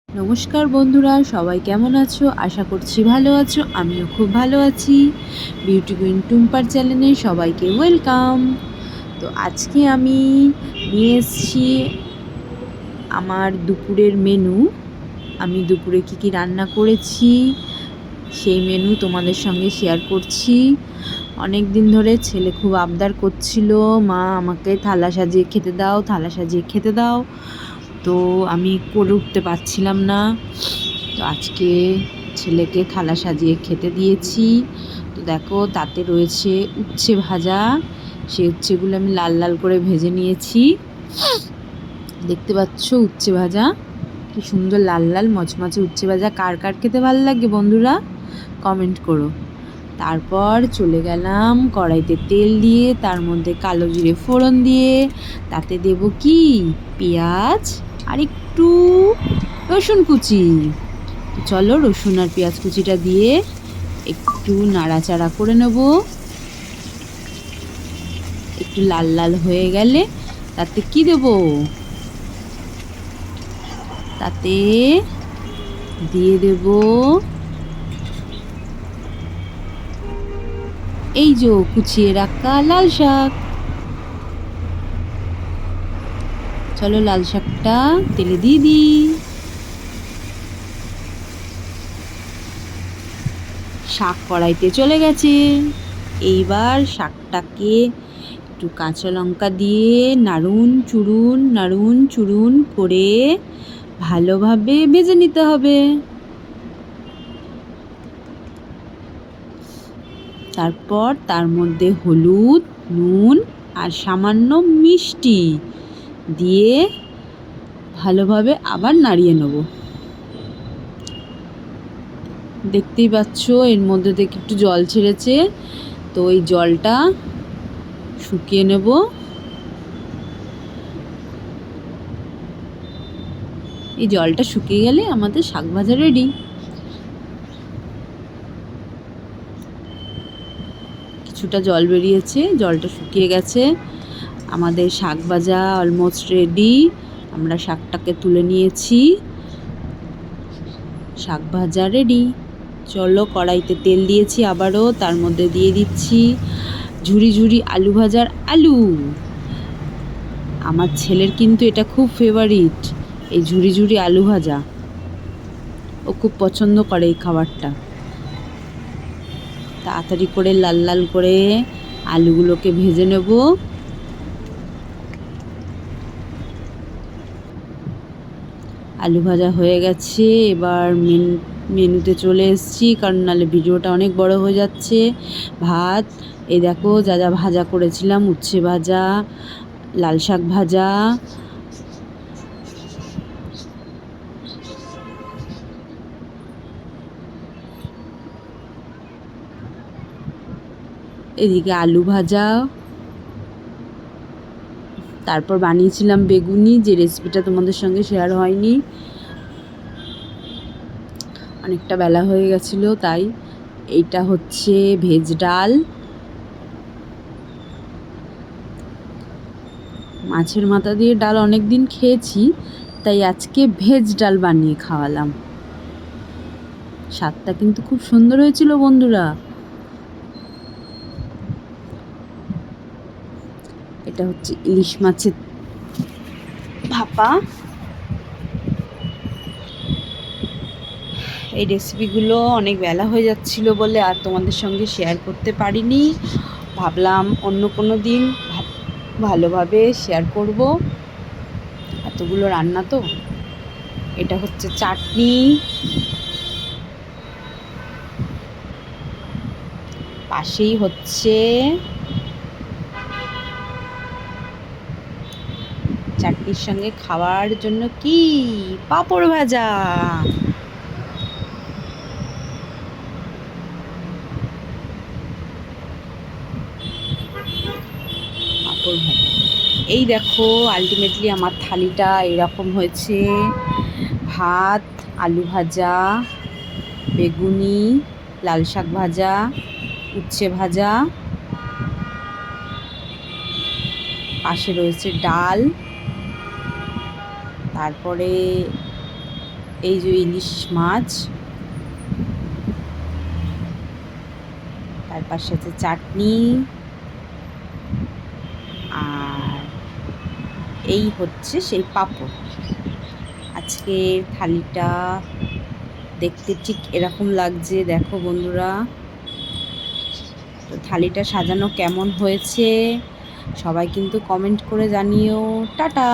নমস্কার বন্ধুরা, সবাই কেমন আছো? আশা করছি ভালো আছো। আমিও খুব ভালো আছি। বিউটি কুইন টুম্পার চ্যানেলে সবাইকে ওয়েলকাম। তো আজকে আমি নিয়ে এসেছি আমার দুপুরের মেনু। আমি দুপুরে কী রান্না করেছি সেই মেনু তোমাদের সঙ্গে শেয়ার করছি। অনেক দিন ধরে ছেলে খুব আবদার করছিল, মা আমাকে থালা সাজিয়ে খেতে দাও, থালা সাজিয়ে খেতে দাও। তো আমি করে উঠতে পারছিলাম না। তো আজকে ছেলেকে থালা সাজিয়ে খেতে দিয়েছি। তো দেখো, তাতে রয়েছে উচ্ছে ভাজা। সেই উচ্ছেগুলো আমি লাল লাল করে ভেজে নিয়েছি। দেখতে পাচ্ছ উচ্ছে ভাজা, কি সুন্দর লাল লাল মচমচে উচ্ছে ভাজা। কার কার খেতে ভালো লাগে বন্ধুরা, কমেন্ট করো। তারপর চলে গেলাম কড়াইতে তেল দিয়ে, তার মধ্যে কালো জিরে ফোড়ন দিয়ে তাতে দেব কি পেঁয়াজ আর একটু রসুন কুচি। তো চলো রসুন আর পেঁয়াজ কুচিটা দিয়ে একটু নাড়াচাড়া করে নেব। একটু লাল লাল হয়ে গেলে তাতে কি দেব, তাতে দিয়ে দেব এই যে কুচিয়ে রাখা লাল শাক। চলো লাল শাকটা তেলে দিয়ে দিই। শাক কড়াইতে চলে গেছে। এইবার শাকটাকে একটু কাঁচা লঙ্কা দিয়ে নাড়ুন চুড়ুন করে ভালোভাবে ভেজে নিতে হবে। তারপর তার মধ্যে হলুদ, নুন আর সামান্য মিষ্টি দিয়ে ভালোভাবে আবার নাড়িয়ে নেব। দেখতেই পাচ্ছ এর মধ্যে থেকে একটু জল ছেড়েছে। তো এই জলটা শুকিয়ে নেব। এই জলটা শুকিয়ে গেলে আমাদের শাক ভাজা রেডি। কিছুটা জল বেরিয়েছে, জলটা শুকিয়ে গেছে। আমাদের শাক ভাজা অলমোস্ট রেডি। আমরা শাকটাকে তুলে নিয়েছি। শাক ভাজা রেডি। চলো কড়াইতে তেল দিয়েছি আবারও, তার মধ্যে দিয়ে দিচ্ছি ঝুরি ঝুরি আলু ভাজার আলু। আমার ছেলের কিন্তু এটা খুব ফেভারিট, এই ঝুরি ঝুরি আলু ভাজা। ও খুব পছন্দ করে এই খাবারটা। তাড়াতাড়ি করে লাল লাল করে আলুগুলোকে ভেজে নেব। আলু ভাজা হয়ে গেছে। এবার মেনুতে চলে এসেছি, কারণ নাহলে ভিডিওটা অনেক বড় হয়ে যাচ্ছে। ভাত, এই দেখো যা যা ভাজা করেছিলাম, উচ্ছে ভাজা, লাল শাক ভাজা, এদিকে আলু ভাজা, তারপর বানিয়েছিলাম বেগুনি, যে রেসিপিটা তোমাদের সঙ্গে শেয়ার হয়নি। অনেকটা বেলা হয়ে গেছিলো তাই। এইটা হচ্ছে ভেজ ডাল। মাছের মাথা দিয়ে ডাল অনেক দিন খেয়েছি, তাই আজকে ভেজ ডাল বানিয়ে খাওয়ালাম। স্বাদটা কিন্তু খুব সুন্দর হয়েছিল বন্ধুরা। এটা হচ্ছে ইলিশ মাছের ভাপা। এই রেসিপিগুলো অনেক বেলা হয়ে যাচ্ছিল বলে আর তোমাদের সঙ্গে শেয়ার করতে পারিনি। ভাবলাম অন্য কোনো দিন ভালোভাবে শেয়ার করব। এতগুলো রান্না তো। এটা হচ্ছে চাটনি, পাশেই হচ্ছে চাটনির সঙ্গে খাওয়ার জন্য কি পাঁপড় ভাজা। পাঁপড় ভাজা, এই দেখো আলটিমেটলি আমার থালিটা এরকম হয়েছে। ভাত, আলু ভাজা, বেগুনি, লাল শাক ভাজা, উচ্ছে ভাজা, পাশে রয়েছে ডাল, তারপরে এই যে ইলিশ মাছ, তার পাশে আছে চাটনি, আর এই হচ্ছে সেই পাঁপড়। আজকে থালিটা দেখতে ঠিক এরকম লাগছে, দেখো বন্ধুরা। তো থালিটা সাজানো কেমন হয়েছে সবাই কিন্তু কমেন্ট করে জানিও। টাটা।